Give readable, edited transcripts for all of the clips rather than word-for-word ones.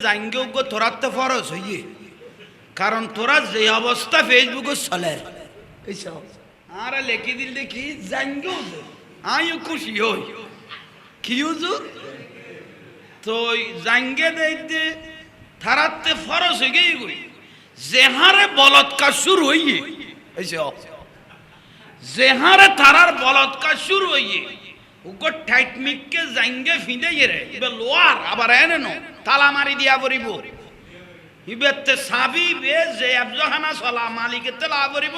জাঙ্গে Hugo তোরাতে ফরজ হইয়ে, কারণ তোরা যে অবস্থা ফেসবুকে চলে এইসব আর লেখি দিল দেখি জাঙ্গে হুজুর আমিও খুশি হই কি হুজুর তো জাঙ্গে দেখতে থারাতে ফরজ হয়ে গই যেহারে বলৎকার শুরু হইয়ে এইসব যেহারে থারার বলৎকার শুরু হইয়ে উগো টাইট মিককে জাঙ্গে ফিঁদে রে এবার লোয়ার আবার এনে নো তালা মারি দিয়া পড়িব ইবেতে সাবি বে যে আবজহানা সলা মালিকের তেলা পড়িব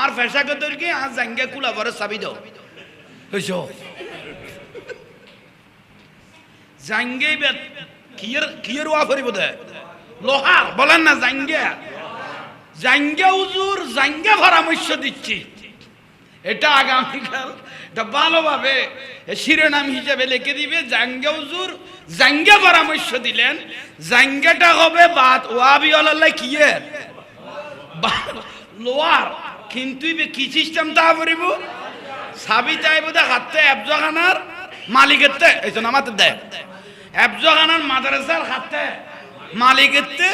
আর ফেসাকে দরকি আর জাঙ্গে কুলা ভরে সাবি দাও হইছো জাঙ্গে বে কিয়ের ওয়া পড়িব দে লোহার বলেন না জাঙ্গে জাঙ্গে হুজুর জাঙ্গে পরামর্শ দিচ্ছি এটা আগামীকাল এটা ভালোভাবে শিরোনাম হিসেবে লিখে দিবে জাঙ্গে হুজুর জাঙ্গে পরামর্শ দিলেন জাঙ্গেটা হবে বাত ওয়াবি আল্লাহ কিয়ের লোয়ার কিন্তু কি সিস্টেম তা করিব সাবি চাইব দে হাতে আবজখানার মালিকের তে এই তো নামাতে দে আবজখানার মাদ্রাসার হাতে মালিকের তে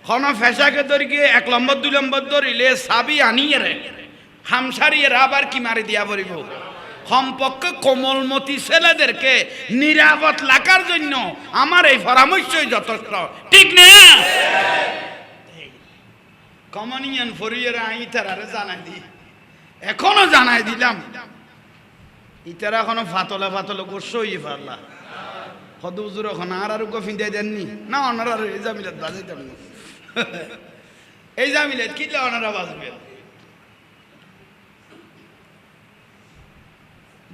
কোন ফেসাকে ধরিকে 1 নম্বর 2 নম্বর ধরিলে সাবি আনিয়ে রে হামসারিয়ের আবার কি মারি দিয়া পড়িব কমপক্ষে কোমলমতি ছেলেদেরকে নিরাপদ রাখার জন্য আমার এই পরামর্শই যথেষ্ট ঠিক না কমনিয়ন ফরিয়ের ইতারারে জানাই দি এখনো জানাই দিলাম ইতারা এখনো ফাতলে ফাতলে করছই পারলা কত হুজুর এখন আর ফিন্দে দেননি না ওনারা এই জামিলাত বাজাইতাম না এই জামিলাত কিনলে ওনারা বাজবে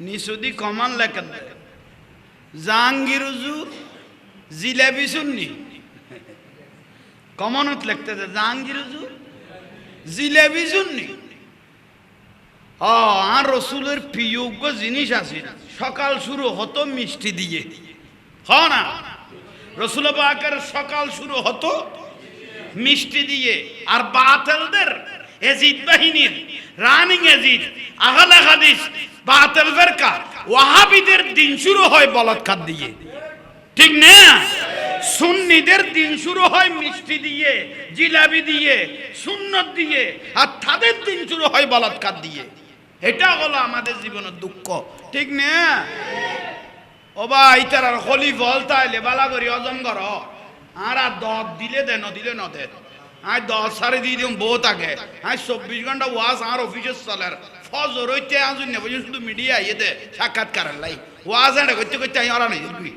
নিশুদি কমান লেখেন জাহাঙ্গীর হুজুর জিলেবি শুননি কমনত লিখতে জাহাঙ্গীর হুজুর জিলেবি শুননি আর রসুলের প্রিয়োগ্য জিনিস আছে সকাল শুরু হতো মিষ্টি দিয়ে না রসুল পাকের সকাল শুরু হতো মিষ্টি দিয়ে আর বাতিলদের এজিদ বাহিনীর রানিং এজিদ আহলে হাদিস বাতিল ফিরকা ওয়াহাবিদের দিন শুরু হয় বলাৎকার দিয়ে ঠিক না সুন্নিদের দিন শুরু হয় মিষ্টি দিয়ে জিলাপি দিয়ে সুন্নত দিয়ে আর তাদের দিন শুরু হয় বলাৎকার দিয়ে এটা হলো আমাদের জীবনের দুঃখ ঠিক না ও ভাই তার খলিফল তাইলে বালা করি অজম কর আর দত দিলে দে নদিলে নদে আজ 10 সাড়ে দিয়ে দিম বহুত আগে আজ 24 ঘন্টা ওয়াজ আর অফিসে চলে ফজর হইতে আজ না বুঝি শুধু মিডিয়া ইয়েতে সাক্ষাৎকার লাই ওয়াজ আড়ে করতে করতে আমি ওরা নেই দেখবি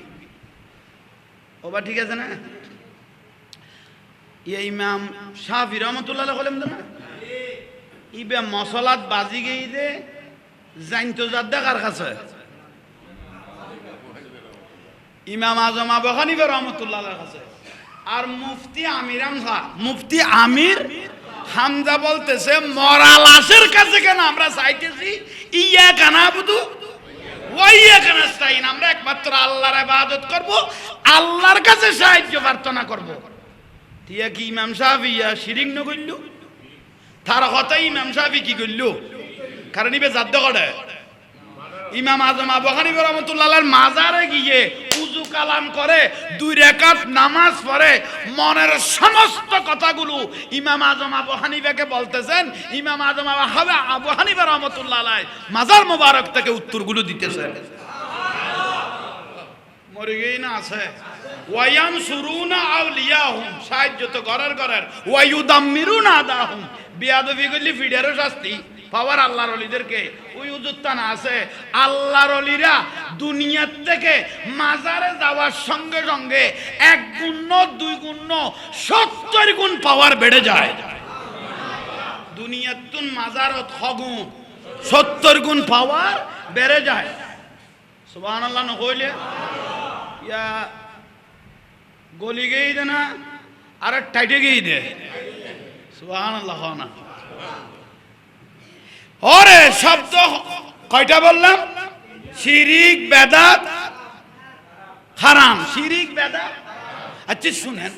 ও বা ঠিক আছে না ইমাম শাফি রহমতুল্লাহ বলেন না ইবে মশলাত বাজি গেই দে জানতো যার দেখার কাছে ইমাম আজম আবু হানিফা রাহমাতুল্লাহ কাছে আর মুফতি আমির হামজা মুফতি আমির হামজা বলতেছে মরা লাশের কাছে কেন আমরা চাইতেছি ইয়াকা নাবুদু ওয়া ইয়াকা নাস্তাইন আমরা একমাত্র আল্লাহর ইবাদত করব আল্লাহর কাছে সাহায্য প্রার্থনা করব ঠিক কি ইমাম শাফি শিরিক ন কইল তার কথা ইমাম শাফি কি কইল কারণ ইবে জাদ্দ করে ইমাম আজম আবু হানিফা রাহমাতুল্লাহর মাজারে গিয়ে উযু কালাম করে 2 রাকাত নামাজ পড়ে মনের সমস্ত কথাগুলো ইমাম আজম আবু হানিফাকে বলতেছেন ইমাম আজম আবু হানিফা রাহমাতুল্লাহ আলাইহি মাজার মোবারক থেকে উত্তরগুলো দিতেছেন মরে গই না আছে ওয়ায়ানসুরুনা আউলিয়াহুম সাহায্য তো করার ওয়ায়ুদাম্মিরুনা আদাহুম বিয়াদবি করলে ফিডারও শাস্তি পাওয়ার আল্লাহর ওলিদেরকে ওই উজুত্তা না আছে আল্লাহর ওলিরা দুনিয়ার থেকে মাজারে যাওয়ার সঙ্গে সঙ্গে 1 গুণ 2 গুণ 70 গুণ পাওয়ার বেড়ে যায় দুনিয়াতুন মাজারত হগুন 70 গুণ পাওয়ার বেড়ে যায় সুবহানাল্লাহ না কইলে ইয়া গলি গই দে না আর টাইটে গই দে সুবহানাল্লাহ না ওরে শব্দ কয়টা বললাম শিরিক বেদাত হারাম শিরিক বেদাত আচ্ছা শুনেন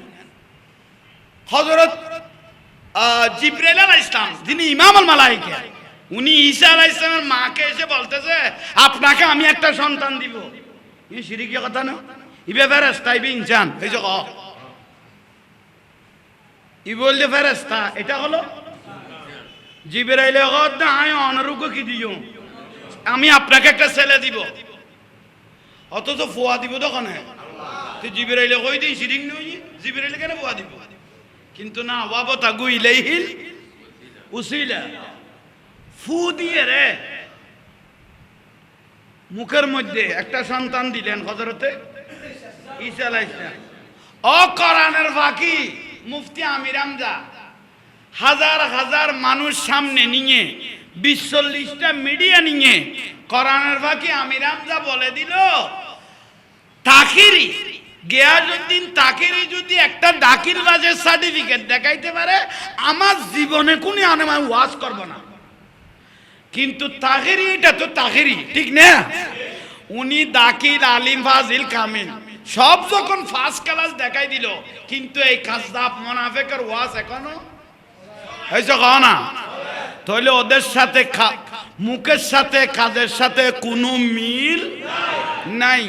হযরত জিবরাইল আলাইহিস সালাম যিনি ইমামুল মালায়েকা উনি ঈসা আলাইহিস সালামের মাকে এসে বলতেছে আপনাকে আমি একটা সন্তান দিব এই শিরিকের কথা না ইবে ফেরেশতা ইবে ইনসান এই যে ই বললে ফেরেশতা, এটা হলো জিবরাইলে কত না আয় অনারুগ্য কি দিও, আমি আপনাকে একটা ছেলে দিব, অথচ ফুয়া দিব তখন তো জিবরাইলে কই দিই সিরিং নই, জিবরাইলে কেন ফুয়া দিব? কিন্তু না, ওয়াবতাগু ইলাইহিল উসিলা, ফু দিয়ে রে মুখের মধ্যে একটা সন্তান দিলেন হযরতে ঈসা আলাইহিস সালাম। ও কোরআনের ফাঁকি মুফতি আমির হামজা হাজার হাজার মানুষ সামনে নিয়ে 20-40টা মিডিয়া নিয়ে কোরআনের ফাঁকি আমির হামজা বলে দিল, তাকিরি গিয়াসউদ্দিন তাকিরি যদি একটা দাখিল বাজের সার্টিফিকেট দেখাইতে পারে, আমার জীবনে কোনো আমি ওয়াজ করব না। কিন্তু তাকিরি, এটা তো তাকিরি ঠিক না, উনি দাখিল আলিম ফাজিল কামিল সব যখন ফার্স্ট ক্লাস দেখাই দিল, কিন্তু এই কাযযাব মুনাফিকের ওয়াজ এখনো হয়েছে না। তাহলে ওদের সাথে মুখের সাথে কাজের সাথে কোনো মিল নাই।